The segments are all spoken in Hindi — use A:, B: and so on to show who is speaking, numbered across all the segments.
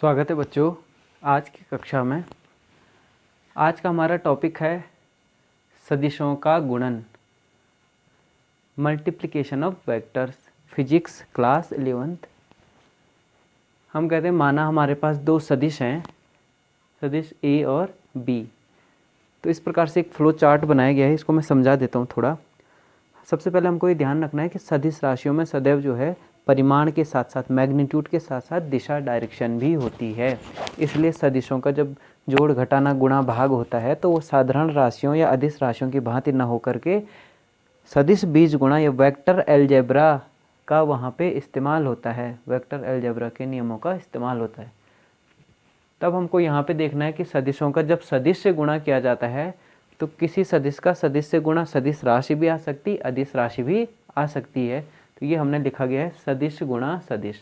A: स्वागत है बच्चों आज की कक्षा में। आज का हमारा टॉपिक है सदिशों का गुणन, multiplication of vectors, physics class 11th। हम कहते हैं माना हमारे पास दो सदिश हैं, सदिश ए और बी। तो इस प्रकार से एक फ्लो चार्ट बनाया गया है, इसको मैं समझा देता हूँ थोड़ा। सबसे पहले हमको ये ध्यान रखना है कि सदिश राशियों में सदैव जो है परिमाण के साथ साथ मैग्नीट्यूड के साथ साथ दिशा डायरेक्शन भी होती है। इसलिए सदिशों का जब जोड़ घटाना गुणा भाग होता है तो वो साधारण राशियों या अदिश राशियों की भांति न होकर के सदिश बीज गुणा या वेक्टर अलजेब्रा का वहाँ पे इस्तेमाल होता है, वेक्टर अलजेब्रा के नियमों का इस्तेमाल होता है। तब हमको यहाँ पे देखना है कि सदिशों का जब सदिश से गुणा किया जाता है तो किसी सदिश का सदिश से गुणा सदिश राशि भी आ सकती, अदिश राशि भी आ सकती है। तो ये हमने लिखा गया है सदिश गुणा सदिश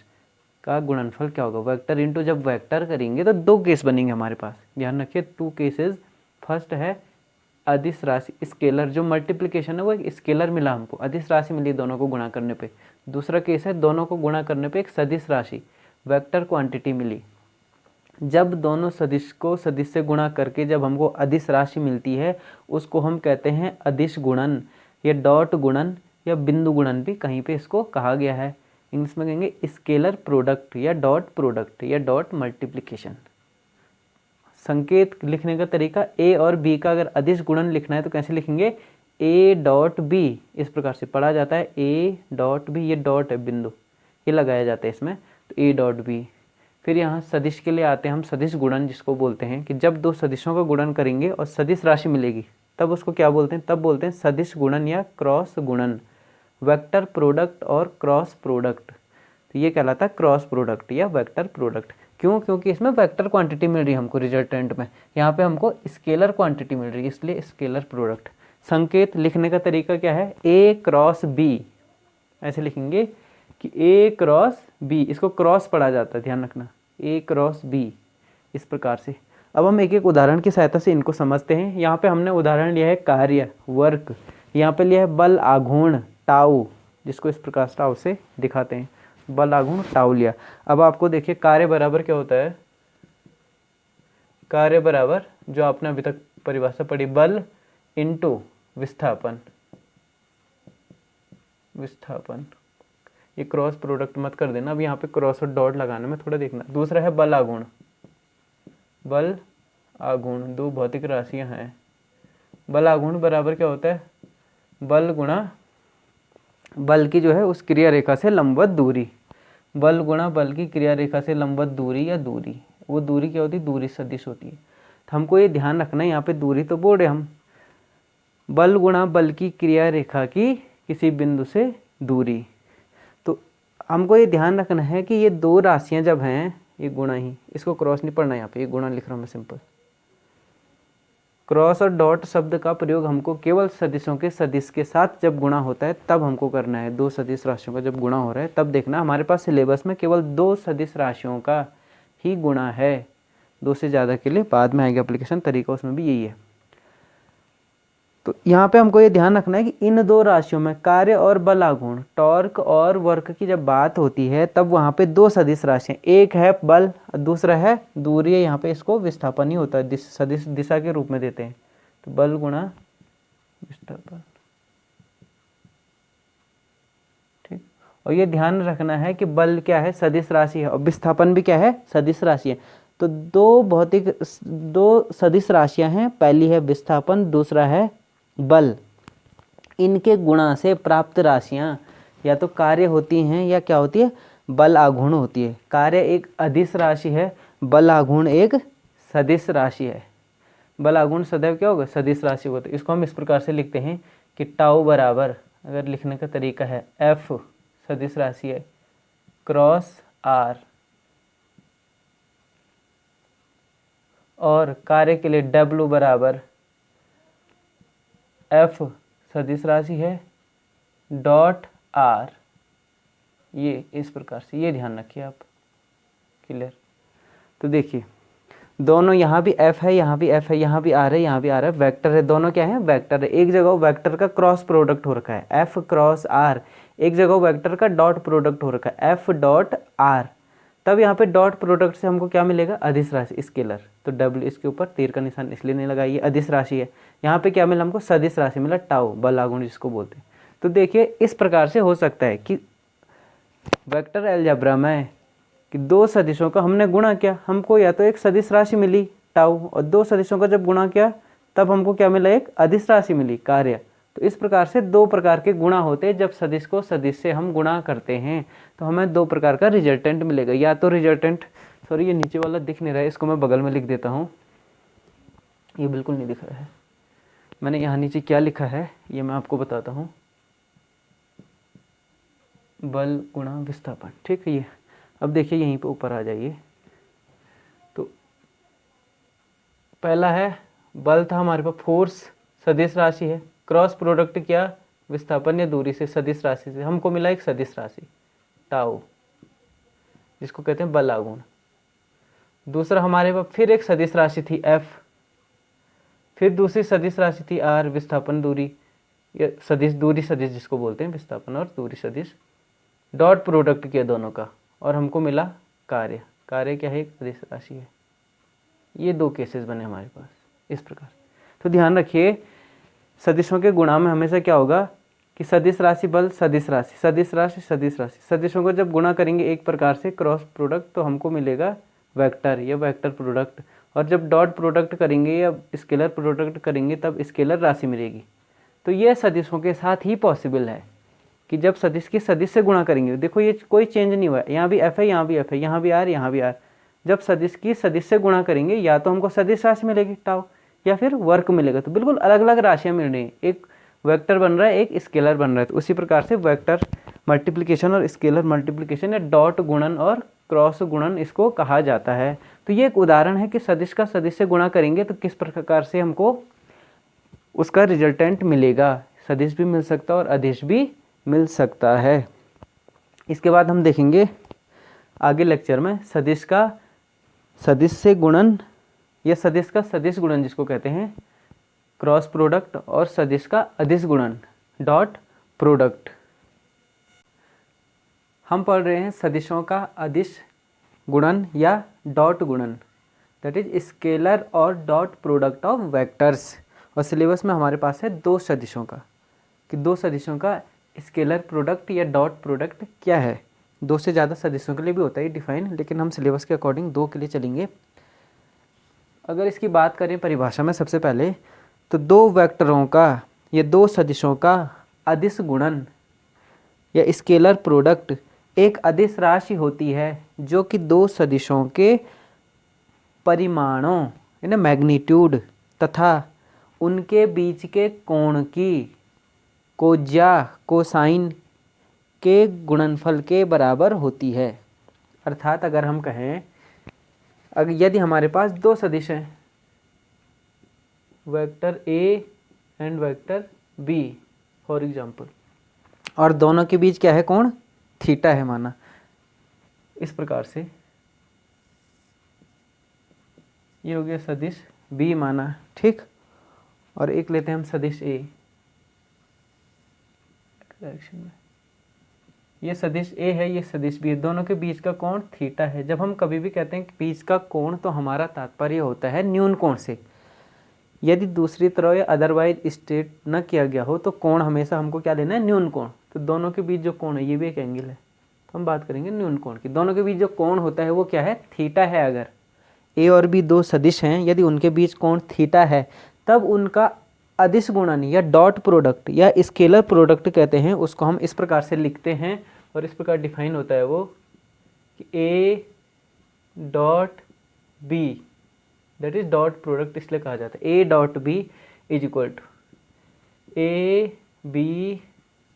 A: का गुणनफल क्या होगा, वेक्टर इंटू, जब वेक्टर करेंगे तो दो केस बनेंगे हमारे पास, ध्यान रखिए 2 केसेस। फर्स्ट है अदिश राशि स्केलर, जो मल्टीप्लिकेशन है वो एक स्केलर मिला हमको, अदिश राशि मिली दोनों को गुणा करने पे। दूसरा केस है दोनों को गुणा करने पे एक सदिश राशि वेक्टर क्वांटिटी मिली। जब दोनों सदिश को सदिश से गुणा करके जब हमको अदिश राशि मिलती है उसको हम कहते हैं अदिश गुणन या डॉट गुणन या बिंदु गुणन भी कहीं पे इसको कहा गया है। इंग्लिश में कहेंगे स्केलर प्रोडक्ट या डॉट मल्टीप्लिकेशन। संकेत लिखने का तरीका ए और बी का अगर अदिश गुणन लिखना है तो कैसे लिखेंगे, ए डॉट बी, इस प्रकार से पढ़ा जाता है ए डॉट बी, ये डॉट है बिंदु, ये लगाया जाता है इसमें, तो ए डॉट बी। फिर यहाँ सदिश के लिए आते हैं हम, सदिश गुणन जिसको बोलते हैं कि जब दो सदिशों का गुणन करेंगे और सदिश राशि मिलेगी तब उसको क्या बोलते हैं, तब बोलते हैं सदिश गुणन या क्रॉस गुणन, वेक्टर प्रोडक्ट और क्रॉस प्रोडक्ट। तो ये कहलाता है क्रॉस प्रोडक्ट या वेक्टर प्रोडक्ट। क्यों? क्योंकि इसमें वेक्टर क्वांटिटी मिल रही है हमको रिजल्टेंट में, यहाँ पे हमको स्केलर क्वांटिटी मिल रही है, इसलिए स्केलर प्रोडक्ट। संकेत लिखने का तरीका क्या है, ए क्रॉस बी, ऐसे लिखेंगे कि ए क्रॉस बी, इसको क्रॉस पढ़ा जाता है, ध्यान रखना, ए क्रॉस बी, इस प्रकार से। अब हम एक एक उदाहरण की सहायता से इनको समझते हैं। यहाँ पे हमने उदाहरण लिया है कार्य वर्क, यहाँ पे लिया है बल आघूर्ण टाउ, जिसको इस प्रकार टाउ से दिखाते हैं, बल आघूर्ण टाउ लिया। अब आपको देखिए कार्य बराबर क्या होता है, कार्य बराबर जो आपने अभी तक परिभाषा पढ़ी, बल इंटू विस्थापन, विस्थापन। ये क्रॉस प्रोडक्ट मत कर देना, अब यहाँ पे क्रॉस और डॉट लगाने में थोड़ा देखना। दूसरा है बल आघूर्ण, बल आघूर्ण दो भौतिक राशियां हैं। बल आघूर्ण बराबर क्या होता है, बल गुणा बल की जो है उस क्रिया रेखा से लंबवत दूरी, बल गुणा बल की क्रिया रेखा से लंबवत दूरी या दूरी, वो दूरी क्या होती है, दूरी सदिश होती है। तो हमको ये ध्यान रखना है, यहाँ पे दूरी तो बोल रहे हम, बल गुणा बल की क्रिया रेखा की किसी बिंदु से दूरी। तो हमको ये ध्यान रखना है कि ये दो राशियां जब हैं, ये गुणा ही, इसको क्रॉस नहीं पढ़ना, यहाँ पे ये गुणा लिख रहा हूँ मैं सिंपल। क्रॉस और डॉट शब्द का प्रयोग हमको केवल सदिशों के सदिश के साथ जब गुणा होता है तब हमको करना है। दो सदिश राशियों का जब गुणा हो रहा है तब देखना, हमारे पास सिलेबस में केवल दो सदिश राशियों का ही गुणा है, दो से ज़्यादा के लिए बाद में आएगा एप्लीकेशन, तरीका उसमें भी यही है। तो यहाँ पे हमको ये ध्यान रखना है कि इन दो राशियों में कार्य और बल आघूर्ण, टॉर्क और वर्क की जब बात होती है तब वहाँ पे दो सदिश राशियाँ, एक है बल, दूसरा है दूरी है। यहाँ पे इसको विस्थापन ही होता है, सदिश दिशा के रूप में देते हैं, तो बल गुणा विस्थापन, ठीक। और ये ध्यान रखना है कि बल क्या है, सदिश राशि है, और विस्थापन भी क्या है, सदिश राशि है। तो दो सदिश राशियाँ हैं, पहली है विस्थापन, दूसरा है बल। इनके गुणा से प्राप्त राशियां या तो कार्य होती हैं या क्या होती है, बल आघूर्ण होती है। कार्य एक अदिश राशि है, बल आघूर्ण एक सदिश राशि है। बल आघूर्ण सदैव क्या होगा, सदिश राशि होता है। इसको हम इस प्रकार से लिखते हैं कि टाउ बराबर, अगर लिखने का तरीका है, एफ सदिश राशि है क्रॉस आर, और कार्य के लिए डब्ल्यू बराबर एफ सदिश राशि है डॉट आर, ये इस प्रकार से, ये ध्यान रखिए आप, क्लियर। तो देखिए दोनों, यहाँ भी एफ है, यहाँ भी एफ है, यहाँ भी आर है, यहाँ भी आर है, वेक्टर है, दोनों क्या है, वेक्टर है। एक जगह वेक्टर का क्रॉस प्रोडक्ट हो रखा है एफ क्रॉस आर, एक जगह वेक्टर का डॉट प्रोडक्ट हो रखा है एफ डॉट आर। तब यहाँ पे डॉट प्रोडक्ट से हमको क्या मिलेगा, अदिश राशि स्केलर। तो डब्ल्यू इसके ऊपर तीर का निशान इसलिए नहीं लगा, ये अदिश राशि है। यहाँ पे क्या मिला हमको, सदिश राशि मिला, टाउ बल आघूर्ण जिसको बोलते हैं। तो देखिए इस प्रकार से हो सकता है कि वेक्टर अलजेब्रा में कि दो सदिशों का हमने गुणा किया, हमको या तो एक सदिश राशि मिली टाउ, और दो सदिशों का जब गुणा किया तब हमको क्या मिला, एक अदिश राशि मिली कार्य। तो इस प्रकार से दो प्रकार के गुणा होते हैं। जब सदिश को सदिश से हम गुणा करते हैं तो हमें दो प्रकार का रिजल्टेंट मिलेगा। या तो रिजल्टेंट, सॉरी ये नीचे वाला दिख नहीं रहा है, इसको मैं बगल में लिख देता हूँ, ये बिल्कुल नहीं दिख रहा है। मैंने यहाँ नीचे क्या लिखा है ये मैं आपको बताता हूँ, बल गुणा विस्थापन, ठीक है। ये अब देखिए यहीं पे ऊपर आ जाइए। तो पहला है बल था हमारे पास, फोर्स सदिश राशि है, क्रॉस प्रोडक्ट किया विस्थापन या दूरी से सदिश राशि से, हमको मिला एक सदिश राशि टाउ जिसको कहते हैं बल आघूर्ण। दूसरा हमारे पास फिर एक सदिश राशि थी एफ, फिर दूसरी सदिश राशि थी आर विस्थापन दूरी या सदिश दूरी सदिश जिसको बोलते हैं विस्थापन और दूरी सदिश, डॉट प्रोडक्ट किया दोनों का और हमको मिला कार्य। कार्य क्या है, एक अदिश राशि है। ये दो केसेस बने हमारे पास इस प्रकार। तो ध्यान रखिए सदिशों के गुणा में हमेशा क्या होगा कि सदिश राशि बल सदिश राशि सदिश राशि सदिश राशि, सदिशों को जब गुणा करेंगे एक प्रकार से क्रॉस प्रोडक्ट तो हमको मिलेगा वेक्टर या वेक्टर प्रोडक्ट, और जब डॉट प्रोडक्ट करेंगे या स्केलर प्रोडक्ट करेंगे तब स्केलर राशि मिलेगी। तो ये सदिशों के साथ ही पॉसिबल है कि जब सदिश की सदिश से गुणा करेंगे, देखो ये कोई चेंज नहीं हुआ है, यहाँ भी एफ है, यहाँ भी एफ है, यहाँ भी आर, यहाँ भी आर। जब सदिश की सदिश से गुणा करेंगे या तो हमको सदिश राशि मिलेगी टाउ या फिर वर्क मिलेगा। तो बिल्कुल अलग अलग राशियाँ मिल रही हैं, एक वेक्टर बन रहा है एक स्केलर बन रहा है। तो उसी प्रकार से वेक्टर मल्टीप्लिकेशन और स्केलर मल्टीप्लिकेशन या डॉट गुणन और क्रॉस गुणन इसको कहा जाता है। तो ये एक उदाहरण है कि सदिश का सदिश से गुणा करेंगे तो किस प्रकार से हमको उसका रिजल्टेंट मिलेगा, सदिश भी मिल सकता है और अदिश भी मिल सकता है। इसके बाद हम देखेंगे आगे लेक्चर में सदिश का सदिश से गुणन या सदिश का सदिश गुणन जिसको कहते हैं क्रॉस प्रोडक्ट, और सदिश का अदिश गुणन डॉट प्रोडक्ट। हम पढ़ रहे हैं सदिशों का अदिश गुणन या डॉट गुणन, दैट इज स्केलर और डॉट प्रोडक्ट ऑफ वेक्टर्स। और सिलेबस में हमारे पास है दो सदिशों का, कि दो सदिशों का स्केलर प्रोडक्ट या डॉट प्रोडक्ट क्या है। दो से ज़्यादा सदिशों के लिए भी होता है डिफाइन, लेकिन हम सिलेबस के अकॉर्डिंग दो के लिए चलेंगे। अगर इसकी बात करें परिभाषा में सबसे पहले, तो दो वेक्टरों का या दो सदिशों का अदिश गुणन या स्केलर प्रोडक्ट एक अदिश राशि होती है जो कि दो सदिशों के परिमाणों यानी मैग्नीट्यूड तथा उनके बीच के कोण की कोज्या कोसाइन के गुणनफल के बराबर होती है। अर्थात अगर हम कहें अगर यदि हमारे पास दो सदिश हैं vector A and vector B for example, और दोनों के बीच क्या है कोण थीटा है माना, इस प्रकार से ये हो गया सदिश बी माना, ठीक। और एक लेते हैं हम सदिश ए डायरेक्शन में, ये सदिश ए है ये सदिश बी है, दोनों के बीच का कोण थीटा है। जब हम कभी भी कहते हैं कि बीच का कोण तो हमारा तात्पर्य होता है न्यून कोण से। यदि दूसरी तरह या अदरवाइज स्टेट न किया गया हो तो कोण हमेशा हमको क्या लेना है, न्यून कोण। तो दोनों के बीच जो कोण है ये भी एक एंगल है, तो हम बात करेंगे न्यून कोण की। दोनों के बीच जो कोण होता है वो क्या है, थीटा है। अगर ए और बी दो सदिश हैं, यदि उनके बीच कोण थीटा है तब उनका अदिश गुणन या डॉट प्रोडक्ट या स्केलर प्रोडक्ट कहते हैं, उसको हम इस प्रकार से लिखते हैं और इस प्रकार डिफाइन होता है वो कि A dot B that is dot product इसलिए कहा जाता है। A dot B is equal to A B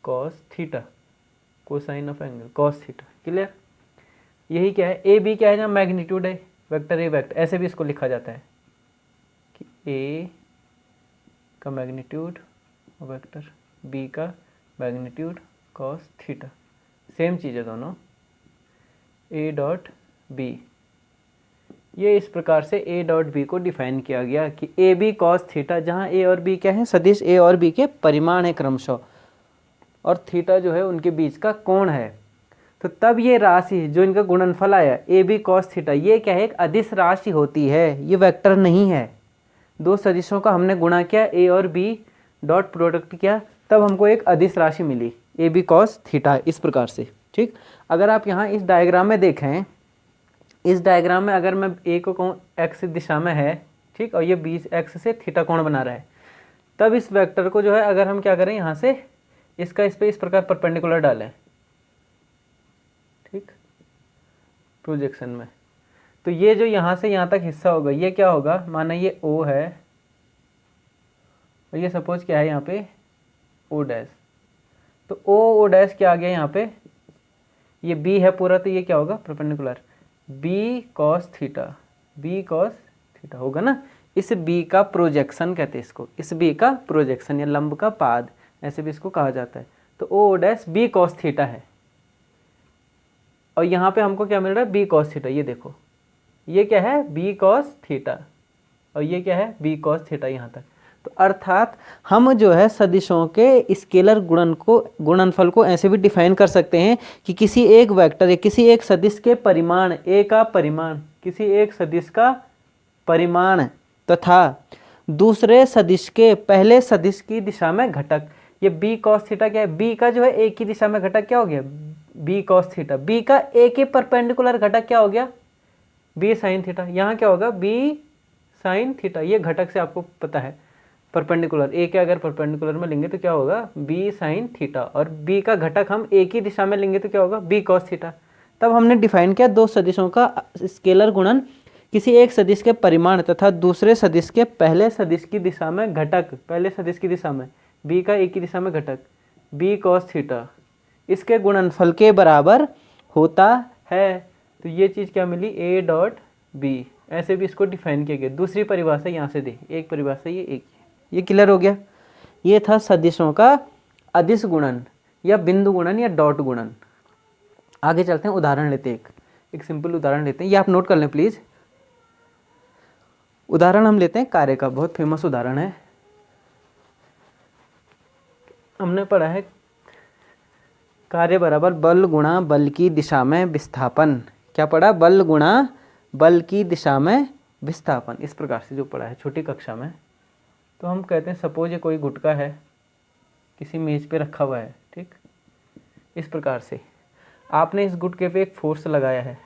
A: cos theta cosine of angle cos theta. Clear, यही क्या है, ए बी क्या है, जहाँ मैग्नीट्यूड है वेक्टर ए वेक्टर, ऐसे भी इसको लिखा जाता है कि ए का मैग्नीट्यूड वेक्टर बी का मैग्नीट्यूड कॉस थीटा, सेम चीज़ है दोनों। ए डॉट बी, ये इस प्रकार से ए डॉट बी को डिफाइन किया गया कि ए बी कॉस थीटा, जहाँ ए और बी क्या है, सदिश ए और बी के परिमाण है क्रमशः, और थीटा जो है उनके बीच का कोण है। तो तब ये राशि जो इनका गुणनफल आया ए बी कॉस थीटा, ये क्या है, एक अदिश राशि होती है, ये वेक्टर नहीं है। दो सदिशों का हमने गुणा किया, ए और बी डॉट प्रोडक्ट किया, तब हमको एक अदिश राशि मिली ए बी कॉस थीटा, इस प्रकार से। ठीक, अगर आप यहाँ इस डायग्राम में देखें, इस डायग्राम में अगर मैं ए को कहूँ एक्स दिशा में है, ठीक, और ये बी एक्स से थीटा कोण बना रहा है, तब इस वेक्टर को जो है अगर हम क्या करें, यहाँ से इसका इस पे इस प्रकार परपेंडिकुलर डालें, ठीक, प्रोजेक्शन में, तो ये जो यहाँ से यहाँ तक हिस्सा होगा ये क्या होगा, माना ये ओ है और ये सपोज क्या है यहाँ पे ओ डैश, तो ओ डैश क्या आ गया यहाँ पे, ये बी है पूरा, तो ये क्या होगा perpendicular B cos theta, B cos theta होगा ना। इस बी का प्रोजेक्शन कहते हैं इसको, इस बी का प्रोजेक्शन या लंब का पाद, ऐसे भी इसको कहा जाता है। तो O dash B cos theta है, और यहाँ पे हमको क्या मिल रहा है, बी कॉस थीटा, ये देखो ये क्या है बी कॉस थीटा, और ये क्या है बी कॉस थीटा यहाँ तक। तो अर्थात हम जो है सदिशों के स्केलर गुणनफल को ऐसे भी डिफाइन कर सकते हैं कि किसी एक वेक्टर या किसी एक सदिश के परिमाण ए का परिमाण, किसी एक सदिश का परिमाण तथा दूसरे सदिश के पहले सदिश की दिशा में घटक, ये बी कॉस थीटा क्या है, बी का जो है ए की दिशा में घटक क्या हो गया बी कॉस थीटा, बी का ए के परपेंडिकुलर घटक क्या हो गया बी साइन थीटा, यहाँ क्या होगा बी साइन थीटा, ये घटक से आपको पता है परपेंडिकुलर, ए के अगर परपेंडिकुलर में लेंगे तो क्या होगा बी साइन थीटा, और बी का घटक हम ए की दिशा में लेंगे तो क्या होगा बी कॉस थीटा। तब हमने डिफाइन किया दो सदिशों का स्केलर गुणन किसी एक सदिश के परिमाण तथा दूसरे सदिश के पहले सदिश की दिशा में घटक, पहले सदिश की दिशा में बी का ए की दिशा में घटक बी कॉस थीटा, इसके गुणनफल के बराबर होता है। तो ये चीज़ क्या मिली ए डॉट बी, ऐसे भी इसको डिफाइन किया गया। दूसरी परिभाषा यहाँ से दे, एक परिभाषा ये एक, ये क्लियर हो गया। ये था सदिशों का अदिश गुणन या बिंदु गुणन या डॉट गुणन। आगे चलते हैं, उदाहरण लेते हैं, एक सिंपल उदाहरण लेते हैं, ये आप नोट कर लें प्लीज। उदाहरण हम लेते हैं कार्य का, बहुत फेमस उदाहरण है, हमने पढ़ा है कार्य बराबर बल गुणा बल की दिशा में विस्थापन। क्या पढ़ा, बल गुणा बल की दिशा में विस्थापन, इस प्रकार से जो पढ़ा है छोटी कक्षा में। तो हम कहते हैं सपोज ये कोई गुटका है, किसी मेज पे रखा हुआ है, ठीक, इस प्रकार से आपने इस गुटके पे एक फोर्स लगाया है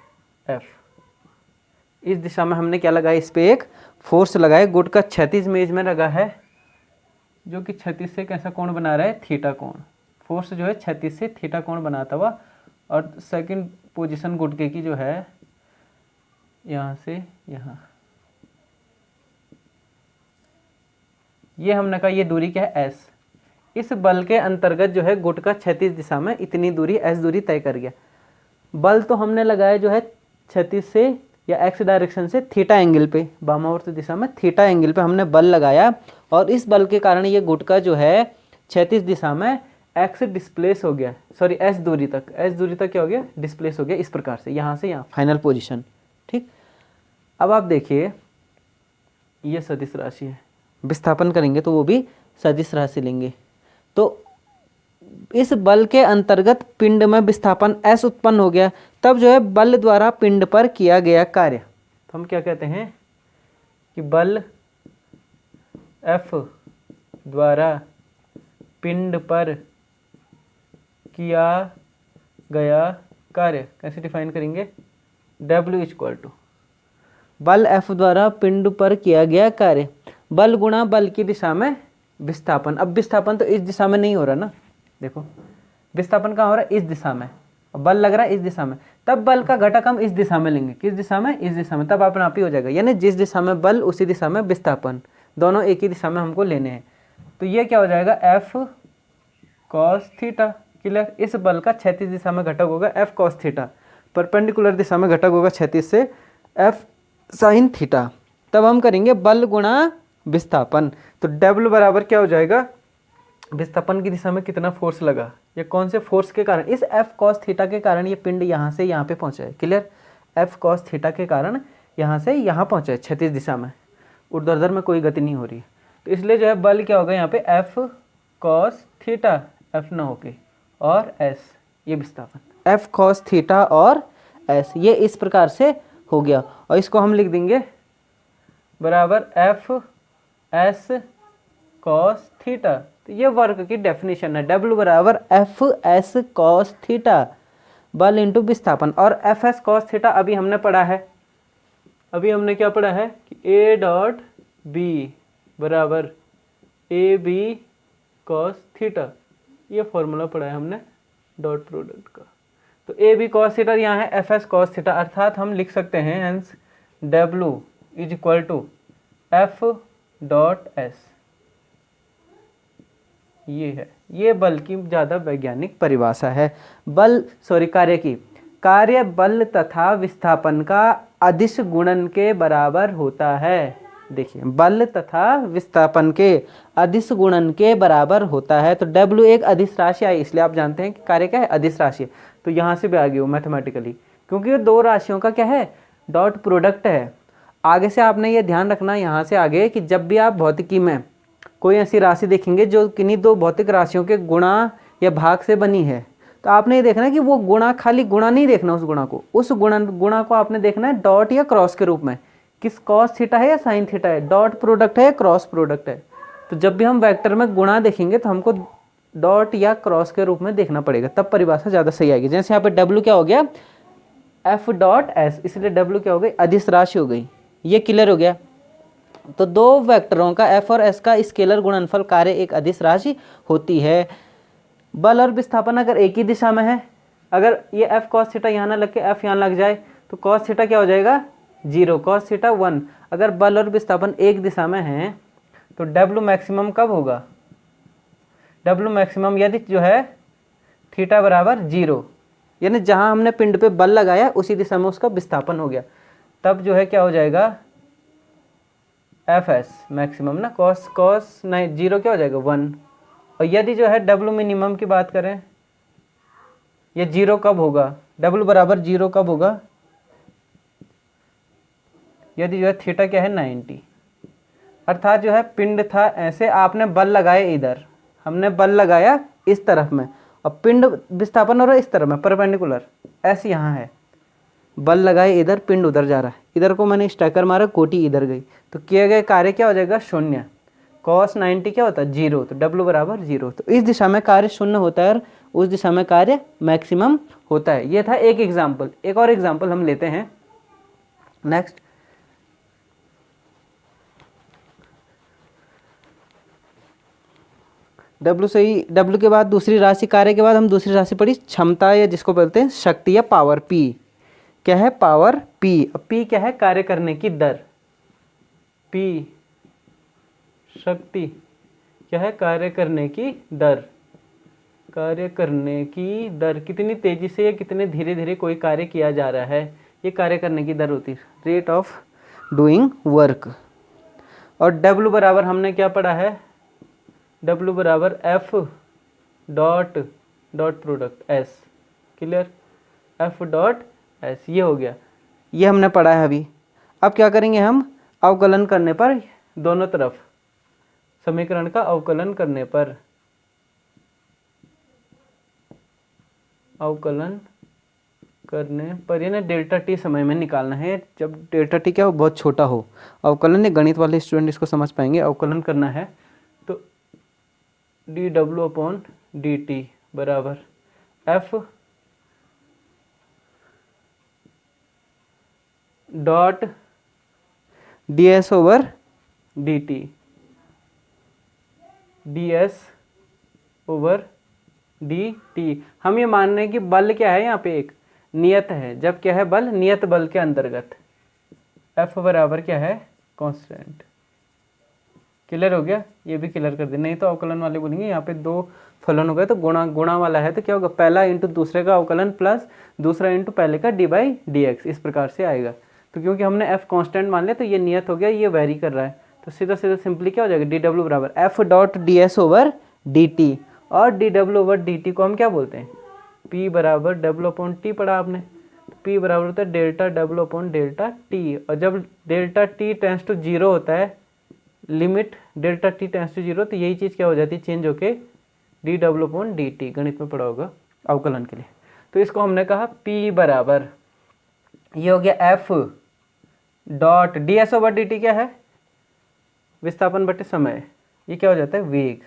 A: F, इस दिशा में हमने क्या लगाया, इस पे एक फोर्स लगाया, गुटका क्षैतिज मेज में लगा है, जो कि क्षैतिज से कैसा कोण बना रहा है थीटा कोण, फोर्स जो है क्षैतिज से थीटा कोण बनाता हुआ, और सेकंड पोजीशन गुटके की जो है यहाँ से यहाँ, ये हमने कहा ये दूरी क्या है S, इस बल के अंतर्गत जो है गुटका क्षैतिज दिशा में इतनी दूरी S दूरी तय कर गया। बल तो हमने लगाया जो है क्षैतिज से या एक्स डायरेक्शन से थीटा एंगल पे, वामावर्त दिशा में थीटा एंगल पे हमने बल लगाया, और इस बल के कारण ये गुटका जो है क्षैतिज दिशा में एक्स डिस्प्लेस हो गया, सॉरी एस दूरी तक क्या हो गया डिस्प्लेस हो गया, इस प्रकार से यहाँ से यहाँ फाइनल पोजीशन। ठीक, अब आप देखिए ये सदिश राशि है, विस्थापन करेंगे तो वो भी सदिश राशि लेंगे। तो इस बल के अंतर्गत पिंड में विस्थापन S उत्पन्न हो गया, तब जो है बल द्वारा पिंड पर किया गया कार्य, तो हम क्या कहते हैं कि बल F द्वारा पिंड पर किया गया कार्य कैसे डिफाइन करेंगे, W इक्वल टू बल F द्वारा पिंड पर किया गया कार्य बल गुणा बल की दिशा में विस्थापन। अब विस्थापन तो इस दिशा में नहीं हो रहा ना, देखो विस्थापन कहाँ हो रहा है इस दिशा में, बल लग रहा है इस दिशा में, तब बल का घटक हम इस दिशा में लेंगे, किस दिशा में इस दिशा में, तब अपना आप ही हो जाएगा, यानी जिस दिशा में बल उसी दिशा में विस्थापन, दोनों एक ही दिशा में हमको लेने हैं। तो ये क्या हो जाएगा F cos थीटा, क्लियर, इस बल का क्षैतिज दिशा में घटक होगा F cos थीटा, परपेंडिकुलर दिशा में घटक होगा क्षैतिज से F sin थीटा। तब हम करेंगे बल गुणा विस्थापन, तो W बराबर क्या हो जाएगा, विस्थापन की दिशा में कितना फोर्स लगा, ये कौन से फोर्स के कारण, इस F cos थीटा के कारण ये पिंड यहाँ से यहाँ पे पहुँचा है, क्लियर, F cos थीटा के कारण यहाँ से यहाँ पहुँचा है क्षैतिज दिशा में, ऊर्ध्वाधर में कोई गति नहीं हो रही है, तो इसलिए जो है बल क्या होगा यहाँ पे F cos थीटा, F ना होके और S, ये विस्थापन। एफ कॉस थीटा और एस, ये इस प्रकार से हो गया। और इसको हम लिख देंगे बराबर एफ एस कॉस थीटा। तो ये वर्क की डेफिनेशन है, डब्ल्यू बराबर एफ एस कॉस थीटा बल इंटू विस्थापन। और एफ एस कॉस थीटा अभी हमने पढ़ा है, अभी हमने क्या पढ़ा है कि ए डॉट बी बराबर ए बी कॉस थीटा, ये फॉर्मूला पढ़ा है हमने डॉट प्रोडक्ट का। तो ए बी कॉस थीटा यहाँ है एफ एस कॉस थीटा, अर्थात हम लिख सकते हैं hence W is equal to F dot S. ये है, ये बल की ज़्यादा वैज्ञानिक परिभाषा है। कार्य की, कार्य बल तथा विस्थापन का अदिश गुणन के बराबर होता है। देखिए, बल तथा विस्थापन के अदिश गुणन के बराबर होता है। तो W एक अदिश राशि आई, इसलिए आप जानते हैं कि कार्य क्या है, अदिश राशि। तो यहाँ से भी आ गई हो मैथमेटिकली, क्योंकि ये दो राशियों का क्या है, डॉट प्रोडक्ट है। आगे से आपने ये ध्यान रखना यहाँ से आगे कि जब भी आप भौतिकी में कोई ऐसी राशि देखेंगे जो किन्हीं दो भौतिक राशियों के गुणा या भाग से बनी है, तो आपने ये देखना कि वो गुणा, खाली गुणा नहीं देखना उस गुणा को, उस गुणा को आपने देखना है डॉट या क्रॉस के रूप में, किस कॉस थीटा है या साइन थीटा है, डॉट प्रोडक्ट है या क्रॉस प्रोडक्ट है। तो जब भी हम वेक्टर में गुणा देखेंगे तो हमको डॉट या क्रॉस के रूप में देखना पड़ेगा, तब परिभाषा ज़्यादा सही आएगी। जैसे यहाँ पे W क्या हो गया, एफ डॉट एस, इसलिए W क्या हो गई, अदिश राशि हो गई। ये क्लियर हो गया। तो दो वेक्टरों का एफ और एस का स्केलर गुणनफल कार्य एक अदिश राशि होती है। बल और विस्थापन अगर एक ही दिशा में है, अगर ये एफ कॉस थीटा यहाँ ना लग के एफ यहाँ लग जाए तो कॉस थीटा क्या हो जाएगा, 0, कॉस थीटा 1। अगर बल और विस्थापन एक दिशा में है तो डब्ल्यू मैक्सिमम कब होगा, डब्ल्यू मैक्सिमम यदि जो है थीटा बराबर 0, यानी जहाँ हमने पिंड पे बल लगाया उसी दिशा में उसका विस्थापन हो गया, तब जो है क्या हो जाएगा, एफ एस मैक्सिमम ना, कॉस नहीं 0 क्या हो जाएगा 1। और यदि जो है डब्ल्यू मिनिमम की बात करें, ये 0 कब होगा, डब्ल्यू बराबर 0 कब होगा, यदि जो है थीटा क्या है 90। अर्थात जो है पिंड था ऐसे, आपने बल लगाए इधर, हमने बल लगाया इस तरफ में, और पिंड विस्थापन हो रहा है इस तरफ में परपेंडिकुलर, ऐसे यहाँ है, बल लगाए इधर, पिंड उधर जा रहा है, इधर को मैंने स्टैकर मारा, कोटि इधर गई, तो किए गए कार्य क्या हो जाएगा, 0। कॉस 90 क्या होता है 0, तो डब्ल्यू बराबर 0। तो इस दिशा में कार्य 0 होता है और उस दिशा में कार्य मैक्सिमम होता है। ये था एक एग्जाम्पल। एक और एग्जाम्पल हम लेते हैं नेक्स्ट। डब्ल्यू के बाद दूसरी राशि, कार्य के बाद हम दूसरी राशि पढ़ी क्षमता, या जिसको बोलते हैं शक्ति या पावर, P क्या है, पावर P। P क्या है, कार्य करने की दर, P शक्ति क्या है, कार्य करने की दर, कार्य करने की दर, कितनी तेजी से या कितने धीरे धीरे कोई कार्य किया जा रहा है, ये कार्य करने की दर होती है, रेट ऑफ डूइंग वर्क। और W बराबर हमने क्या पढ़ा है, W बराबर F dot product S, clear, F dot S, ये हो गया, ये हमने पढ़ा है अभी। अब क्या करेंगे हम, अवकलन करने पर, दोनों तरफ समीकरण का अवकलन करने पर, अवकलन करने पर यानी डेल्टा टी समय में निकालना है, जब डेल्टा टी क्या हो, बहुत छोटा हो। अवकलन ने गणित वाले स्टूडेंट इसको समझ पाएंगे, अवकलन करना है तो D W upon D T बराबर F dot D S over D T, D S over D T. हम ये मान रहे हैं कि बल क्या है, यहाँ पे एक नियत है, जब क्या है बल, नियत बल के अंतर्गत F बराबर क्या है, कांस्टेंट। क्लियर हो गया, ये भी क्लियर कर दे, नहीं तो अवकलन वाले बोलेंगे यहाँ पे दो फलन हो गए तो गुणा वाला है, तो क्या होगा, पहला इंटू दूसरे का अवकलन प्लस दूसरा इंटू पहले का डी बाई डी एक्स, इस प्रकार से आएगा। तो क्योंकि हमने F कांस्टेंट मान लिया तो ये नियत हो गया, ये वेरी कर रहा है, तो सीधा सीधा सिंपली क्या हो जाएगा, डी डब्ल्यू बराबर F dot D S over D T, और D W over D T को हम क्या बोलते हैं, P बराबर डब्ल्यू अपॉन टी पढ़ा आपने, तो P बराबर होता है delta W upon delta T, और जब डेल्टा टी टेंस टू 0 होता है, limit delta T tends to 0, तो यही चीज़ क्या हो जाती है, चेंज होके D W upon D T, गणित में पढ़ा होगा अवकलन के लिए। तो इसको हमने कहा P बराबर, ये हो गया F डॉट ds/dt क्या है, विस्थापन बटे समय, ये क्या हो जाता है वेग,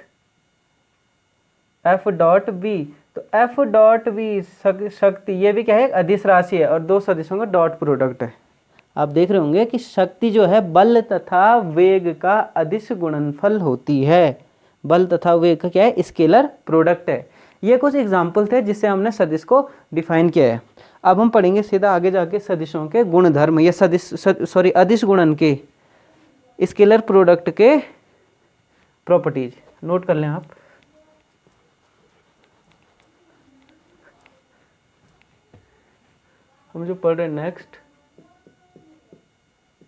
A: F डॉट v, तो F डॉट v शक्ति, ये भी क्या है, एक अदिश राशि है और दो सदिशों का डॉट प्रोडक्ट है। आप देख रहे होंगे कि शक्ति जो है बल तथा वेग का अदिश गुणनफल होती है। बल तथा वेग का क्या है, स्केलर प्रोडक्ट है। ये कुछ एग्जाम्पल थे जिससे हमने सदिश को डिफाइन किया है। अब हम पढ़ेंगे सीधा आगे जाके सदिशों के गुणधर्म या अदिश गुणन के स्केलर प्रोडक्ट के प्रॉपर्टीज। नोट कर लें आप। हम जो पढ़ रहे हैं next,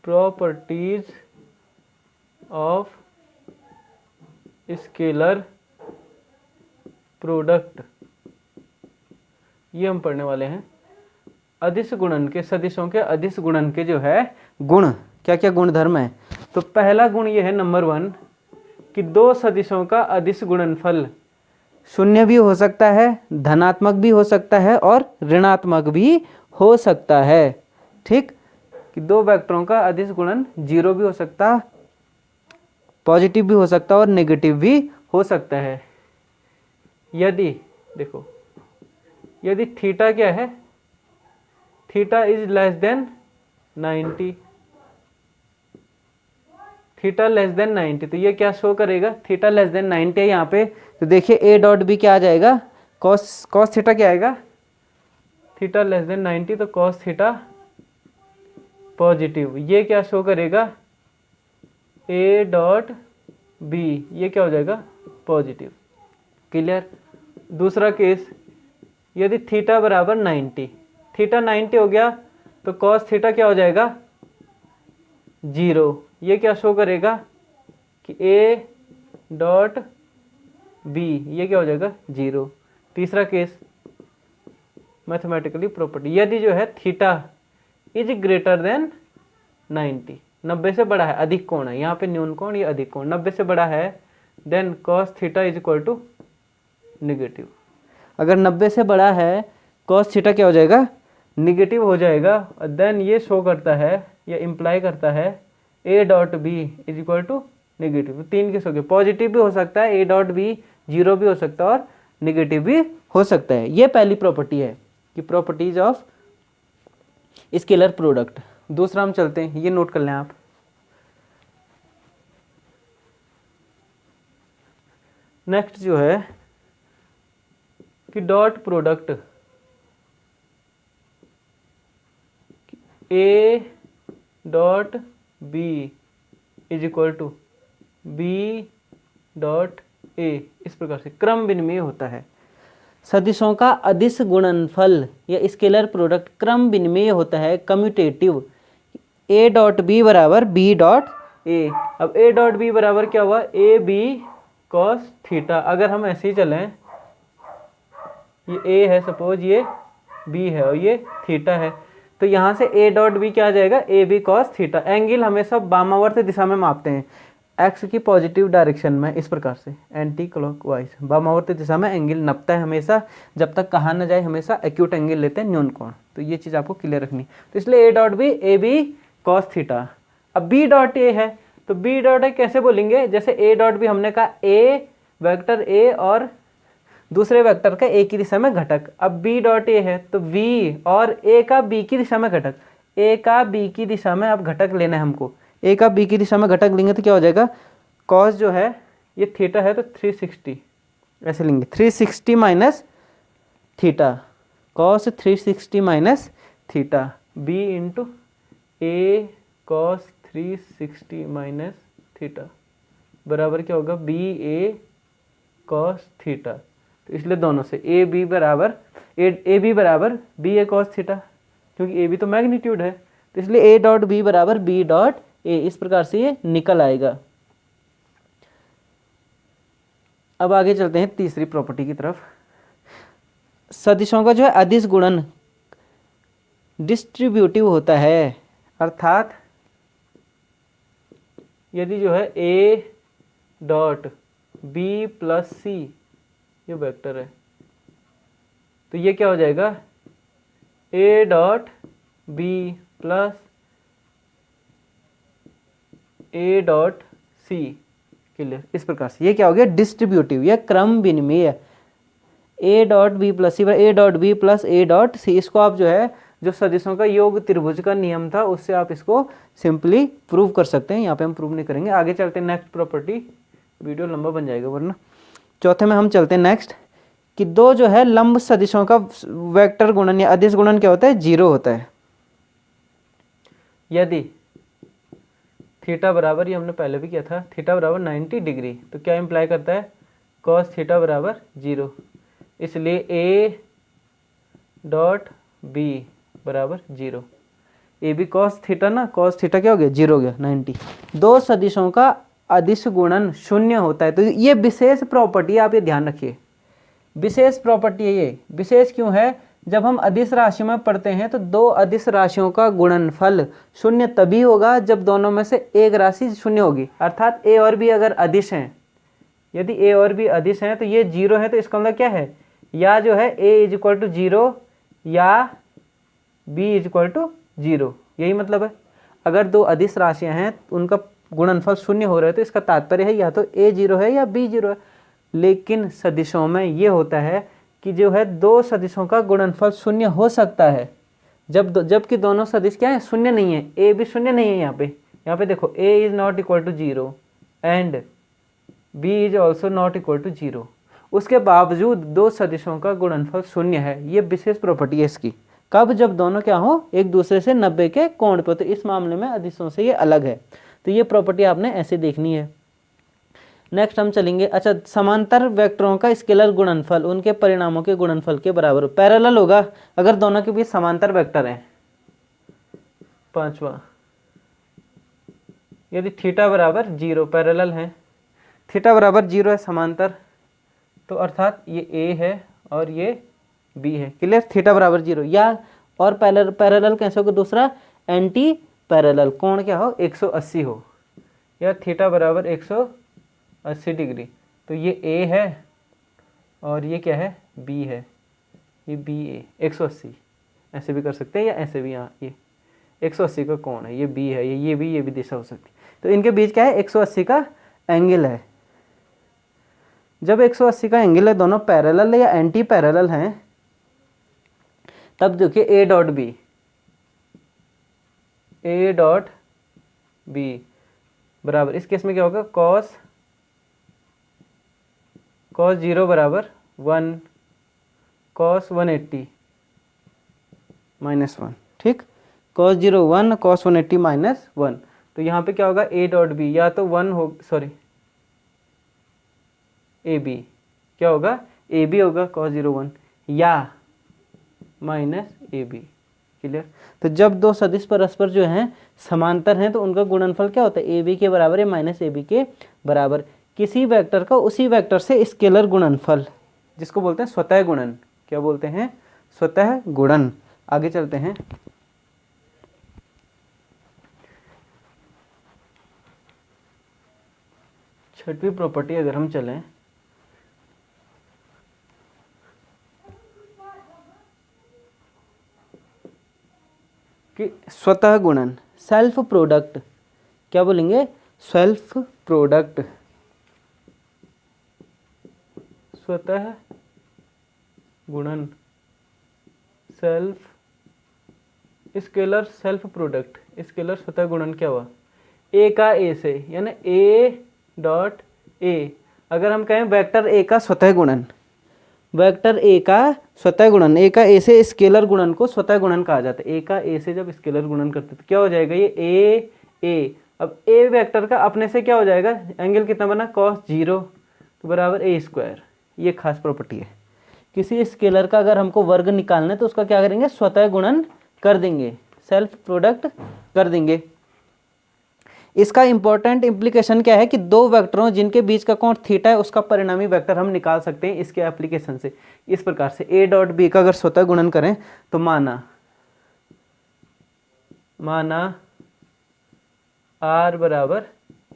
A: properties of scalar product, ये हम पढ़ने वाले हैं। अदिश गुणन के, सदिशों के अदिश गुणन के जो है गुण, क्या क्या गुणधर्म है। तो पहला गुण ये है नंबर 1 कि दो सदिशों का अदिश गुणनफल शून्य भी हो सकता है, धनात्मक भी हो सकता है और ऋणात्मक भी हो सकता है। ठीक, कि दो वेक्टरों का अदिश गुणन 0 भी हो सकता, पॉजिटिव भी हो सकता और नेगेटिव भी हो सकता है। यदि देखो, यदि थीटा क्या है, theta is less than 90, theta less than 90, तो ये क्या शो करेगा, थीटा लेस देन 90 है यहाँ पे। तो देखिए ए डॉट बी क्या आ जाएगा, कॉस थीटा क्या आएगा, थीटा लेस देन 90, तो कॉस थीटा पॉजिटिव, ये क्या शो करेगा, ए डॉट बी, ये क्या हो जाएगा पॉजिटिव। क्लियर। दूसरा केस, यदि थीटा बराबर 90, थीटा 90 हो गया तो कॉस थीटा क्या हो जाएगा 0, ये क्या शो करेगा कि ए डॉट बी, ये क्या हो जाएगा 0। तीसरा केस, मैथमेटिकली प्रॉपर्टी, यदि जो है थीटा इज ग्रेटर देन 90, 90 से बड़ा है, अधिक कोण है, यहाँ पे न्यून कोण, ये अधिक कोण, 90 से बड़ा है, then cos theta is equal to negative. अगर 90 से बड़ा है कॉस थीटा क्या हो जाएगा निगेटिव हो जाएगा। देन ये शो करता है या इम्प्लाई करता है A dot B is equal to negative. 3 case हो गए, पॉजिटिव भी हो सकता है, ए डॉट बी 0 भी हो सकता है और निगेटिव भी हो सकता है। ये पहली प्रॉपर्टी है कि प्रॉपर्टीज ऑफ स्केलर प्रोडक्ट। दूसरा हम चलते हैं, ये नोट कर लें आप। नेक्स्ट जो है कि dot product A dot B is equal to B dot A, इस प्रकार से क्रम विनिमय होता है। सदिशों का अदिश गुणनफल या स्केलर प्रोडक्ट क्रम विनिमय होता है, कम्यूटेटिव। ए डॉट बी बराबर बी डॉट ए। अब ए डॉट बी बराबर क्या हुआ, ए बी कॉस थीटा। अगर हम ऐसे ही चलें, ये ए है सपोज, ये बी है और ये थीटा है, तो यहाँ से ए डॉट बी क्या आ जाएगा, A B cos theta. Angle हमेशा वामावर्त दिशा में मापते हैं, एक्स की पॉजिटिव डायरेक्शन में, इस प्रकार से एंटी क्लॉकवाइज वामावर्त दिशा में एंगल नपता है हमेशा, जब तक कहा न जाए हमेशा एक्यूट एंगल लेते हैं, न्यून कोण। तो ये चीज़ आपको क्लियर रखनी। तो इसलिए A dot B A B cos theta. अब बी डॉट ए है, तो बी डॉट ए कैसे बोलेंगे, जैसे ए डॉट बी हमने कहा ए वेक्टर ए और दूसरे वेक्टर का ए की दिशा में घटक। अब बी डॉट ए है तो बी और ए का बी की दिशा में घटक, ए का बी की दिशा में अब घटक लेना है हमको। ए का बी की दिशा में घटक लेंगे तो क्या हो जाएगा, कॉस जो है ये थीटा है तो 360 ऐसे लेंगे, 360 minus theta, cos 360 minus theta, B into A cos 360 minus theta बराबर क्या होगा, बी ए कॉस थीटा। तो इसलिए दोनों से ए बी बराबर बी ए कॉस थीटा, क्योंकि ए बी तो मैग्नीट्यूड है, तो इसलिए ए डॉट बी बराबर बी डॉट ए, इस प्रकार से ये निकल आएगा। अब आगे चलते हैं तीसरी प्रॉपर्टी की तरफ। सदिशों का जो है अदिश गुणन डिस्ट्रीब्यूटिव होता है, अर्थात यदि जो है A dot B plus C, ये वेक्टर है, तो ये क्या हो जाएगा, A dot B plus A dot C. Clear. इस प्रकार से ये क्या हो गया, डिस्ट्रीब्यूटिव, या क्रम विनिमय। A dot B plus C, A dot B plus A dot C, इसको आप जो है जो सदिशों का योग त्रिभुज का नियम था उससे आप इसको सिंपली प्रूव कर सकते हैं। यहाँ पे हम प्रूव नहीं करेंगे, आगे चलते हैं नेक्स्ट प्रॉपर्टी, वीडियो लंबा बन जाएगा वरना। चौथे में हम चलते हैं नेक्स्ट, कि दो जो है लंब सदिशों का वेक्टर गुणन या अदिश गुणन क्या होता है, 0 होता है। यदि थीटा बराबर, ये हमने पहले भी किया था, थीटा बराबर 90 डिग्री, तो क्या इम्प्लाई करता है, कॉस थीटा बराबर 0, इसलिए ए डॉट बी बराबर 0। ए बी कॉस थीटा ना, कॉस थीटा क्या हो गया, 0 हो गया 90। दो सदिशों का अदिश गुणन 0 होता है। तो ये विशेष प्रॉपर्टी, आप ये ध्यान रखिए, विशेष प्रॉपर्टी है ये। विशेष क्यों है, जब हम अदिश राशि में पढ़ते हैं तो दो अदिश राशियों का गुणनफल 0 तभी होगा जब दोनों में से एक राशि 0 होगी। अर्थात ए और बी अगर अदिश हैं, यदि ए और बी अदिश हैं तो ये 0 है, तो इसका मतलब क्या है, या जो है ए इज इक्वल टू 0 या बी इज इक्वल टू 0, यही मतलब है। अगर दो अदिश राशियां हैं उनका गुणनफल 0 हो रहा है तो इसका तात्पर्य है या तो ए 0 है या बी 0 है। लेकिन सदिशों में ये होता है कि जो है दो सदिशों का गुणनफल 0 हो सकता है जबकि दोनों सदिश क्या है, 0 नहीं है, ए भी 0 नहीं है। यहाँ पे देखो, A is not equal to 0 and B is also not equal to 0, उसके बावजूद दो सदिशों का गुणनफल 0 है। ये विशेष प्रॉपर्टी है इसकी। कब, जब दोनों क्या हो, एक दूसरे से 90 के कोण पे, तो इस मामले में अदिशों से ये अलग है। तो ये प्रॉपर्टी आपने ऐसे देखनी है। नेक्स्ट हम चलेंगे, अच्छा, समांतर वेक्टरों का स्केलर गुणनफल उनके परिणामों के गुणनफल के बराबर पैरेलल होगा अगर दोनों के बीच समांतर वेक्टर हैं। पांचवा, यदि थीटा बराबर 0 पैरेलल है, थीटा बराबर 0 है समांतर, तो अर्थात ये ए है और ये बी है। क्लियर। थीटा बराबर 0 या और पैरेलल कैसे होगा, दूसरा एंटी पैरेलल, कोण क्या हो, 180 हो, या थीटा बराबर 180 डिग्री, तो ये ए है और ये क्या है, बी है, ये बी ए 180, ऐसे भी कर सकते हैं या ऐसे भी, यहाँ ये 180 का कोण है, ये बी है, ये भी दिशा हो सकती है। तो इनके बीच क्या है, 180 का एंगल है। जब 180 का एंगल है, दोनों पैरेलल है या एंटी पैरेलल हैं, तब देखिए ए डॉट बी बराबर, इस केस में क्या होगा, कॉस 0 बराबर 1 कॉस 180 माइनस 1, ठीक, कॉस 0 1 कॉस 180 माइनस 1। तो यहाँ पे क्या होगा, ए डॉट बी या तो 1 हो, सॉरी ए बी क्या होगा, ए बी होगा कॉस 0 1 या माइनस ए बी। क्लियर। तो जब दो सदिश परस्पर जो हैं समांतर हैं तो उनका गुणनफल क्या होता है, ए बी के बराबर या माइनस ए बी के बराबर। किसी वेक्टर का उसी वेक्टर से स्केलर गुणनफल, जिसको बोलते हैं स्वतः गुणन, क्या बोलते हैं, स्वतः गुणन। आगे चलते हैं, छठवीं प्रॉपर्टी अगर हम चलें, कि स्वतः गुणन, सेल्फ प्रोडक्ट, क्या बोलेंगे, सेल्फ प्रोडक्ट, स्वतः गुणन, self scalar self product, scalar स्वतः गुणन क्या हुआ, ए का ए से, यानी ए डॉट ए। अगर हम कहें वेक्टर ए का स्वतः गुणन, वेक्टर ए का स्वतः गुणन, ए का ए से स्केलर गुणन को स्वतः गुणन कहा जाता है। ए का ए से जब स्केलर गुणन करते तो क्या हो जाएगा, ये ए। अब ए वेक्टर का अपने से क्या हो जाएगा, एंगल कितना बना, कॉस 0 तो बराबर ए स्क्वायर। ये खास प्रॉपर्टी है। किसी स्केलर का अगर हमको वर्ग निकालना है तो उसका क्या करेंगे, स्वतः गुणन कर देंगे, सेल्फ प्रोडक्ट कर देंगे। इसका इंपॉर्टेंट इम्प्लीकेशन क्या है कि दो वेक्टरों जिनके बीच का कोण थीटा है उसका परिणामी वेक्टर हम निकाल सकते हैं इसके एप्लीकेशन से। इस प्रकार से ए डॉट बी का अगर स्वतः गुणन करें तो माना आर बराबर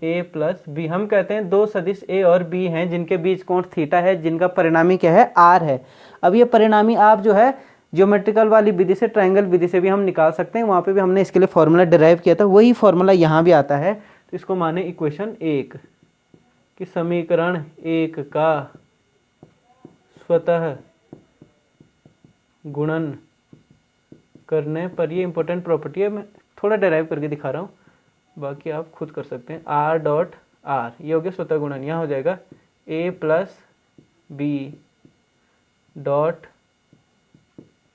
A: ए प्लस बी। हम कहते हैं दो सदिश ए और बी हैं जिनके बीच कोण थीटा है, जिनका परिणामी क्या है, आर है। अब ये परिणामी आप जो है ज्योमेट्रिकल वाली विधि से, ट्रायंगल विधि से भी हम निकाल सकते हैं, वहाँ पे भी हमने इसके लिए फॉर्मूला डिराइव किया था, वही फॉर्मूला यहाँ भी आता है। तो इसको माने इक्वेशन 1 कि समीकरण 1 का स्वतः गुणन करने पर, ये इंपॉर्टेंट प्रॉपर्टी है, मैं थोड़ा डिराइव करके दिखा रहा हूँ, बाकी आप खुद कर सकते हैं। आर डॉट आर, ये हो गया स्वतः गुणन, यहाँ हो जाएगा A plus B dot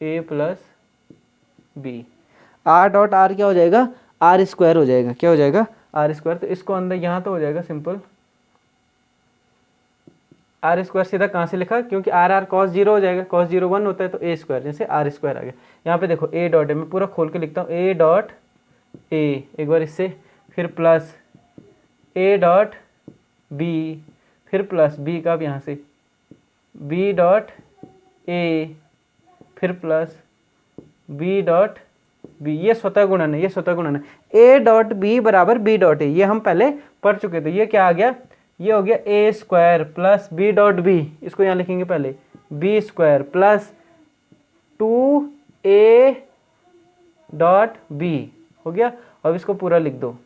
A: A plus B. R dot R क्या हो जाएगा, आर स्क्वायर हो जाएगा, क्या हो जाएगा, आर स्क्वायर। तो इसको अंदर यहाँ तो हो जाएगा सिंपल, आर स्क्वायर सीधा कहाँ से लिखा, क्योंकि आर आर कॉस 0 हो जाएगा, कॉस 0 1 होता है, तो ए स्क्वायर, जैसे आर स्क्वायर आ गया। यहाँ पे देखो ए डॉट है, मैं पूरा खोल के लिखता हूँ, ए डॉट ए, एक बार इससे, फिर प्लस ए डॉट बी, फिर प्लस बी का अब यहाँ से बी डॉट ए, फिर प्लस बी डॉट बी। ये स्वतः गुणन है, ये स्वतः गुणन है। ए डॉट बी बराबर बी डॉट ए, ये हम पहले पढ़ चुके थे। ये क्या आ गया, ये हो गया A square plus B dot B, इसको यहाँ लिखेंगे पहले, B square plus 2a dot B हो गया। अब इसको पूरा लिख दो,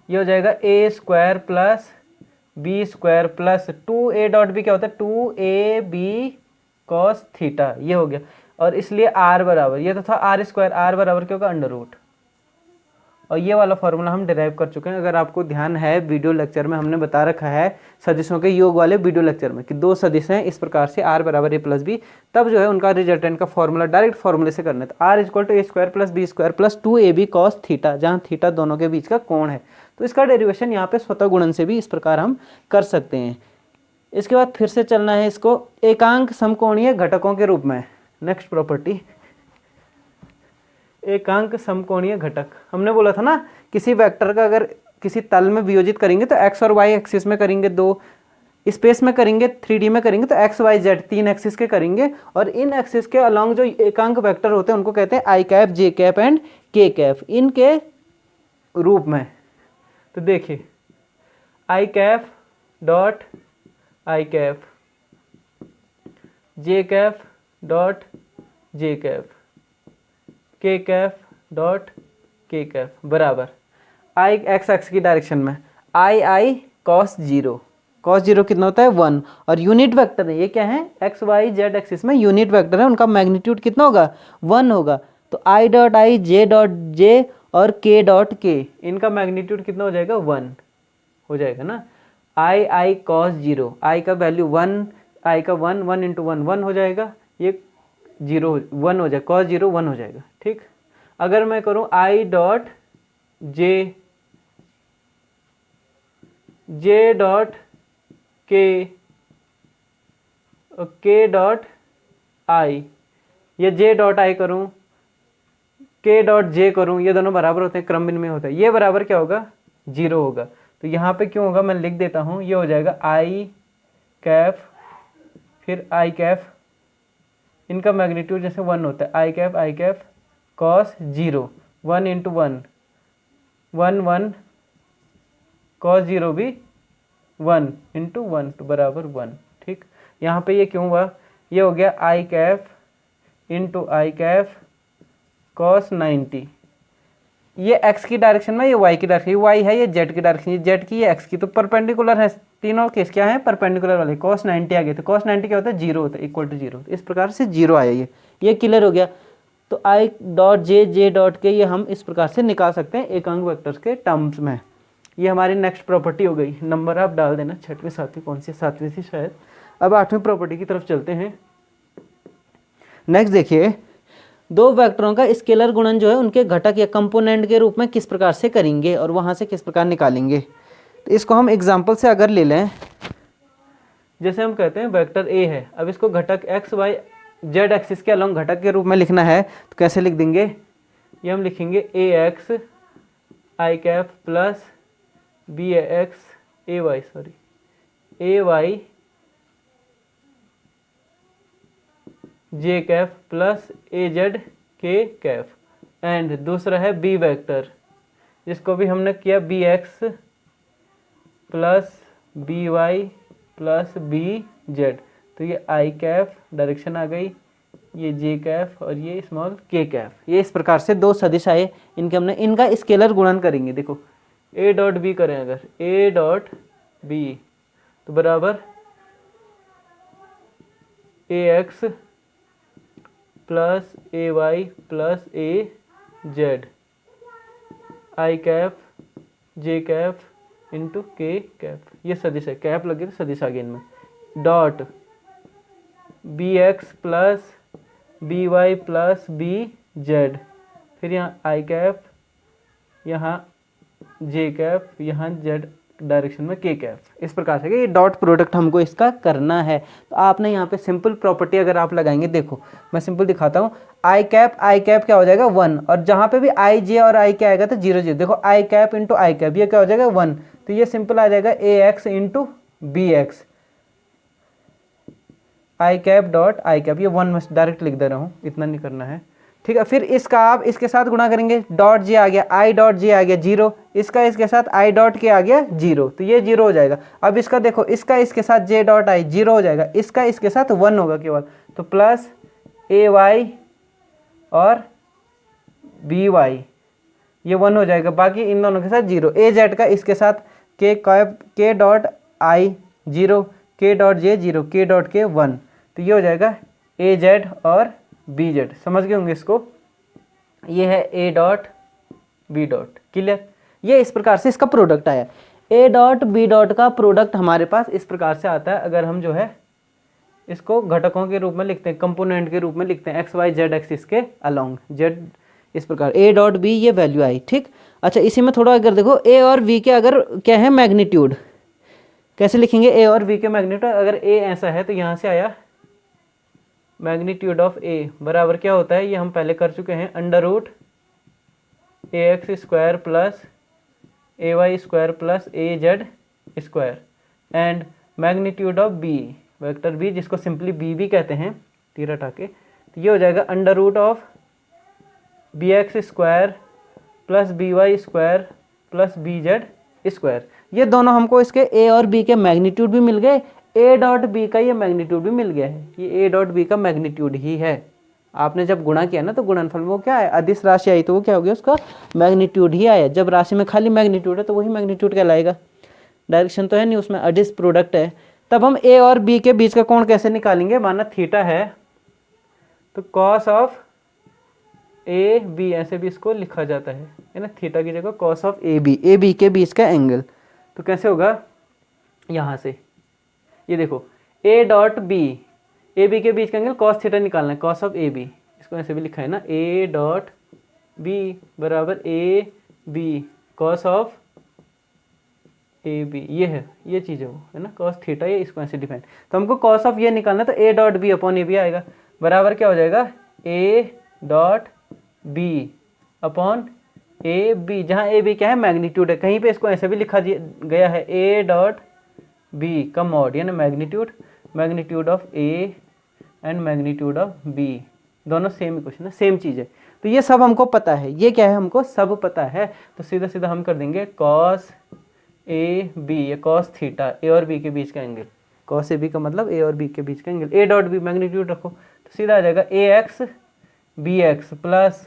A: ये हो जाएगा A square plus B square plus 2a dot B, क्या होता है 2ab कॉस थीटा, ये हो गया। और इसलिए आर बराबर, ये तो था आर स्क्वायर, आर बराबर क्या होगा, अंडर रूट। और ये वाला फॉर्मूला हम डिराइव कर चुके हैं। अगर आपको ध्यान है, वीडियो लेक्चर में हमने बता रखा है सदिशों के योग वाले वीडियो लेक्चर में कि दो सदिश हैं इस प्रकार से, आर बराबर ए प्लस बी, तब जो है उनका रिजल्टेंट का फॉर्मूला डायरेक्ट फॉर्मूले से करना है। तो R equal to A square plus B square plus 2ab cos theta, जहाँ थीटा दोनों के बीच का कोण है। तो इसका डेरिवेशन यहाँ पे स्वतः गुणन से भी इस प्रकार हम कर सकते हैं। इसके बाद फिर से चलना है इसको एकांक समकोणीय घटकों के रूप में। नेक्स्ट प्रॉपर्टी, एकांक समकोणीय घटक। हमने बोला था ना, किसी वेक्टर का अगर किसी तल में वियोजित करेंगे तो एक्स और वाई एक्सिस में करेंगे, दो स्पेस में करेंगे, 3D में करेंगे तो एक्स वाई जेड 3 एक्सिस के करेंगे, और इन एक्सिस के अलॉन्ग जो एकांक वेक्टर होते हैं उनको कहते हैं I cap, J cap and K cap, इनके रूप में। तो देखिए I cap dot I cap, J cap dot J cap, K cap dot K cap बराबर आई एक्स एक्स की डायरेक्शन में आई आई कॉस 0, कॉस 0 कितना होता है 1, और यूनिट वेक्टर है, ये क्या है एक्स वाई जेड एक्सिस में यूनिट वेक्टर है, उनका मैग्नीट्यूड कितना होगा 1 होगा। तो I dot I, J dot J और के डॉट के, इनका मैग्नीट्यूड कितना हो जाएगा 1 हो जाएगा ना। आई आई कॉस 0, आई का वैल्यू 1, आई का 1, 1 इंटू 1 1 हो जाएगा, ये 0 1 हो जाएगा, कॉस 0 1 हो जाएगा, ठीक। अगर मैं करूं I dot J, J dot के, के डॉट आई, ये जे डॉट आई करूं, के डॉट जे करूं, ये दोनों बराबर होते हैं, क्रम भिन्न में होता है, ये बराबर क्या होगा 0 होगा। तो यहाँ पे क्यों होगा मैं लिख देता हूँ, ये हो जाएगा आई कैफ, फिर आई कैफ, इनका मैग्नीट्यूड जैसे 1 होता है, आई कैफ कॉस 0, 1 इंटू 1 1 1, कॉस 0 भी 1 इंटू 1 तो बराबर 1, ठीक। यहाँ पे ये क्यों हुआ, ये हो गया आई कैफ इंटू आई कैफ कॉस 90, ये x की डायरेक्शन में, ये y की डायरेक्शन, ये y है, ये z की डायरेक्शन, ये z की, ये x की, तो परपेंडिकुलर है, तीनों केस क्या है परपेंडिकुलर वाले। cos 90 आ गए, तो cos 90 क्या होता है 0 होता है, इक्वल टू 0, इस प्रकार से 0 आया, ये क्लियर हो गया। तो i dot J, J dot के, ये हम इस प्रकार से निकाल सकते हैं एकांक वेक्टर्स के टर्म्स में। ये हमारी नेक्स्ट प्रॉपर्टी हो गई। नंबर आप डाल देना, 6वीं 7वीं कौन सी, 7वीं थी शायद। अब 8वीं प्रॉपर्टी की तरफ चलते हैं। नेक्स्ट देखिए, दो वेक्टरों का स्केलर गुणन जो है उनके घटक या कंपोनेंट के रूप में किस प्रकार से करेंगे और वहाँ से किस प्रकार निकालेंगे। तो इसको हम एग्जांपल से अगर ले लें, जैसे हम कहते हैं वेक्टर ए है, अब इसको घटक एक्स वाई जेड एक्सिस के अलॉन्ग घटक के रूप में लिखना है, तो कैसे लिख देंगे, ये हम लिखेंगे ए x I cap plus B x A Y, sorry A Y J Kaif plus A Z के कैफ, एंड दूसरा है बी वेक्टर जिसको भी हमने किया B X plus B Y plus B Z, तो ये आई कैफ डायरेक्शन आ गई, ये जे कैफ और ये स्मॉल के कैफ। ये इस प्रकार से दो सदिश आए, इनके हमने इनका स्केलर गुणन करेंगे। देखो ए डॉट बी करें अगर, ए डॉट बी तो बराबर A X plus A Y plus A Z I cap J cap into K cap, ये सदिश है, कैफ लगे तो सदिश आ गया इनमें, dot B X plus B Y plus B Z, फिर यहाँ आई कैफ, यहाँ जे कैफ, यहाँ जेड डायरेक्शन में के कैफ। इस प्रकार से ये डॉट प्रोडक्ट हमको इसका करना है। तो आपने यहाँ पे सिंपल प्रॉपर्टी अगर आप लगाएंगे, देखो मैं सिंपल दिखाता हूँ, आई कैप क्या हो जाएगा 1, और जहाँ पे भी आई जे और आई क्या आएगा तो 0 0, देखो आई कैप इंटू आई कैप ये क्या हो जाएगा 1, तो ये सिंपल आ जाएगा A X into B X, I cap dot I cap, ये 1 में डायरेक्ट लिख दे रहा हूँ, इतना नहीं करना है, ठीक है। फिर इसका आप इसके साथ गुणा करेंगे, डॉट जे आ गया, आई डॉट जे आ गया 0, इसका इसके साथ आई डॉट के आ गया 0, तो ये 0 हो जाएगा। अब इसका देखो, इसका इसके साथ जे डॉट आई 0 हो जाएगा, इसका इसके साथ 1 होगा केवल, तो प्लस ए वाई और बी वाई ये 1 हो जाएगा, बाकी इन दोनों के साथ 0, ए जेड का इसके साथ के डॉट आई 0, के डॉट जे 0, के डॉट के 1, तो ये हो जाएगा ए जेड और बी जेड। समझ गए होंगे इसको, ये है A dot B dot, clear. ये इस प्रकार से इसका प्रोडक्ट आया। ए डॉट बी डॉट का प्रोडक्ट हमारे पास इस प्रकार से आता है, अगर हम जो है इसको घटकों के रूप में लिखते हैं, कंपोनेंट के रूप में लिखते हैं, एक्स वाई जेड एक्सिस के अलोंग, जेड इस प्रकार ए डॉट बी ये वैल्यू आई, ठीक। अच्छा इसी में थोड़ा अगर देखो ए और वी के अगर क्या है मैग्नीट्यूड, कैसे लिखेंगे ए और वी के मैग्नीट्यूड, अगर ए ऐसा है तो यहाँ से आया मैग्नीट्यूड ऑफ ए बराबर क्या होता है, ये हम पहले कर चुके हैं, under root A X square plus A Y square plus A Z square, and magnitude of B vector B, जिसको सिंपली बी भी कहते हैं तीर हटा के, तो ये हो जाएगा under root of B X square plus B Y square plus B Z square. ये दोनों हमको इसके ए और बी के मैग्नीट्यूड भी मिल गए, ए डॉट बी का ये मैग्नीट्यूड भी मिल गया है, ये ए डॉट बी का मैग्नीट्यूड ही है। आपने जब गुणा किया ना तो गुणनफल में वो क्या है, अदिश राशि आई तो वो क्या हो गया, उसका मैग्नीट्यूड ही आया। जब राशि में खाली मैग्नीट्यूड है तो वही मैग्नीट्यूड कहलाएगा, डायरेक्शन तो है नहीं उसमें, अदिश प्रोडक्ट है। तब हम ए और बी के बीच का कोण कैसे निकालेंगे, माना थीटा है तो कॉस ऑफ ए बी ऐसे भी इसको लिखा जाता है ना, थीटा की जगह कॉस ऑफ ए बी के बीच का एंगल, तो कैसे होगा, यहाँ से ये देखो A dot B A B के बीच का एंगल कॉस थीटा निकालना है, कॉस ऑफ ए बी, इसको ऐसे भी लिखा है ना, ए डॉट बी बराबर A B cos of A B, ये है ये चीज़ है वो, है ना, कॉस थीटा, ये इसको ऐसे डिफाइन, तो हमको कॉस ऑफ ये निकालना है, तो A dot B upon A B आएगा, बराबर क्या हो जाएगा A dot B upon A B, जहाँ ए बी क्या है मैग्नीट्यूड है, कहीं पे इसको ऐसे भी लिखा गया है ए डॉट बी का मॉड, यानी magnitude of A and magnitude of B, दोनों सेम इक्वेशन है, सेम चीज़ है। तो ये सब हमको पता है, ये क्या है हमको सब पता है, तो सीधा सीधा हम कर देंगे कॉस ए बी, ये कॉस थीटा ए और बी के बीच का एंगल, कॉस ए बी का मतलब ए और बी के बीच का angle, A dot B magnitude रखो तो सीधा आ जाएगा A X B X plus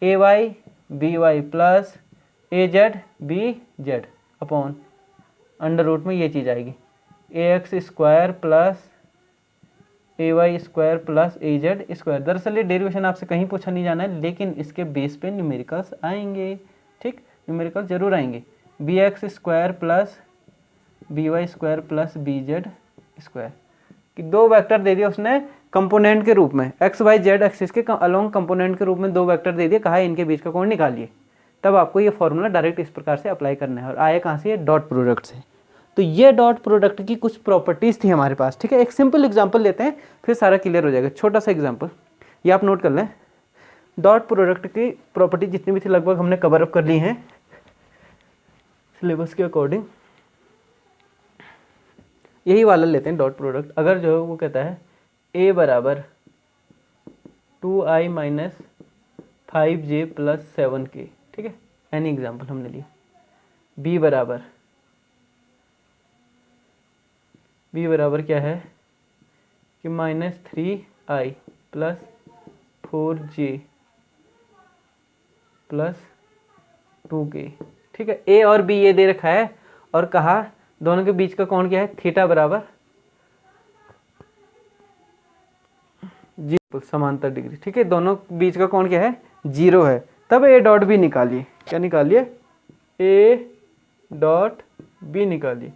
A: A Y B Y plus A Z B Z upon under root में ये चीज़ आएगी A X square plus A Y square plus A Z square. दरअसल ये डेरिवेशन आपसे कहीं पूछा नहीं जाना है, लेकिन इसके बेस पे न्यूमेरिकल्स आएंगे, ठीक, न्यूमेरिकल्स जरूर आएंगे। B X square plus B Y square plus B Z square, कि दो वेक्टर दे दिए उसने कंपोनेंट के रूप में, एक्स वाई जेड एक्सिस के अलोंग कंपोनेंट के रूप में दो वेक्टर दे दिए, कहा है इनके बीच का कोण निकालिए, तब आपको ये फॉर्मूला डायरेक्ट इस प्रकार से अप्लाई करना है, और आया कहाँ से, डॉट प्रोडक्ट से। तो ये डॉट प्रोडक्ट की कुछ प्रॉपर्टीज़ थी हमारे पास, ठीक है। एक सिंपल एग्जांपल लेते हैं फिर सारा क्लियर हो जाएगा, छोटा सा एग्जांपल ये आप नोट कर लें। डॉट प्रोडक्ट की प्रॉपर्टी जितनी भी थी लगभग हमने कवर अप कर ली हैं सिलेबस के अकॉर्डिंग। यही वाला लेते हैं डॉट प्रोडक्ट, अगर जो है वो कहता है a बराबर 2i minus 5j plus 7k, ठीक है, एनी एग्जाम्पल हमने लिया। b बराबर क्या है कि -3i plus 4j plus 2k। ठीक है, a और b ये दे रखा है और कहा दोनों के बीच का कोण क्या है, थीटा बराबर समांतर डिग्री। ठीक है, दोनों बीच का कोण क्या है, 0 है। तब a डॉट बी निकालिए। क्या निकालिए, a डॉट बी निकालिए।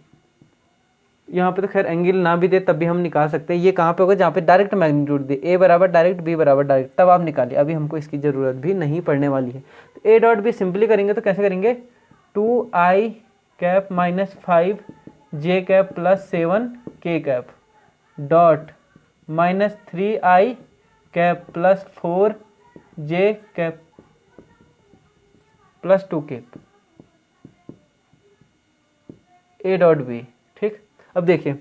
A: यहाँ पे तो खैर एंगल ना भी दे तब भी हम निकाल सकते हैं। ये कहाँ पे होगा, जहाँ पे डायरेक्ट मैग्नीट्यूड दे, a बराबर डायरेक्ट b बराबर डायरेक्ट, तब आप निकालिए। अभी हमको इसकी ज़रूरत भी नहीं पड़ने वाली है। तो a डॉट बी सिंपली करेंगे तो कैसे करेंगे, 2i cap minus 5j cap plus 7k cap dot -3i cap plus 4j cap plus 2k a dot B. ठीक, अब देखिए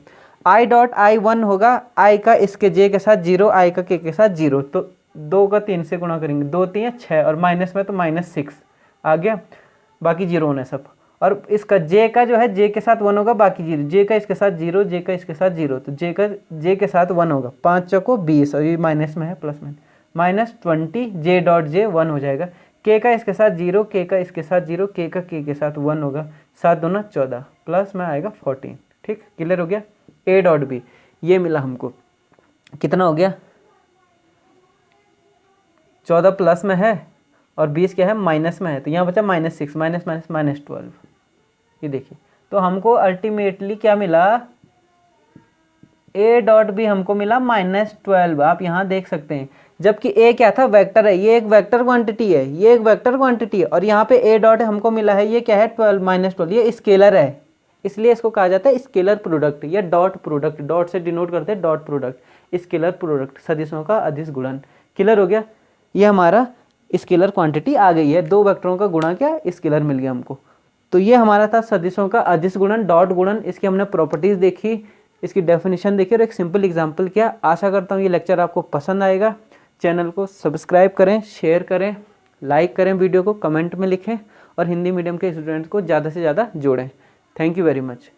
A: i डॉट आई 1 होगा, i का इसके j के साथ 0, i का k के साथ 0, तो 2 का 3 से गुणा करेंगे, 2 3 6 और माइनस में तो -6 आ गया, बाकी 0 होना है सब। और इसका j का जो है j के साथ 1 होगा, बाकी 0, j का इसके साथ 0, j का इसके साथ 0, तो j के साथ 1 होगा, 5 चौको 20 और ये माइनस में है प्लस में -20 j डॉट j 1 हो जाएगा। k का इसके साथ 0, k का इसके साथ 0, k का k के साथ 1 होगा, 7 दूना 14 प्लस में आएगा 14। ठीक, क्लियर हो गया। a डॉट बी ये मिला हमको, कितना हो गया, 14 प्लस में है और 20 क्या है, माइनस में है, तो यहाँ बचा -6 -12। ये देखिए, तो हमको अल्टीमेटली क्या मिला, a डॉट बी हमको मिला -12। आप यहाँ देख सकते हैं, जबकि a क्या था, वेक्टर है, ये एक वेक्टर क्वांटिटी है, ये एक वेक्टर क्वांटिटी है, और यहाँ पे a डॉट हमको मिला है, ये क्या है 12 -12, ये स्केलर है, इसलिए इसको कहा जाता है स्केलर प्रोडक्ट या डॉट प्रोडक्ट। डॉट से डिनोट करते हैं डॉट प्रोडक्ट, स्केलर प्रोडक्ट, सदिशों का अदिश गुणन। क्लियर हो गया, ये हमारा स्केलर क्वांटिटी आ गई है, दो वेक्टरों का गुणा क्या, स्केलर मिल गया हमको। तो ये हमारा था सदिशों का अदिश गुणन, डॉट गुणन। इसकी हमने प्रॉपर्टीज देखी, इसकी डेफिनेशन देखी और एक सिंपल एग्जाम्पल किया। आशा करता हूँ ये लेक्चर आपको पसंद आएगा। चैनल को सब्सक्राइब करें, शेयर करें, लाइक करें, वीडियो को कमेंट में लिखें और हिंदी मीडियम के स्टूडेंट्स को ज़्यादा से ज़्यादा जोड़ें। Thank you very much.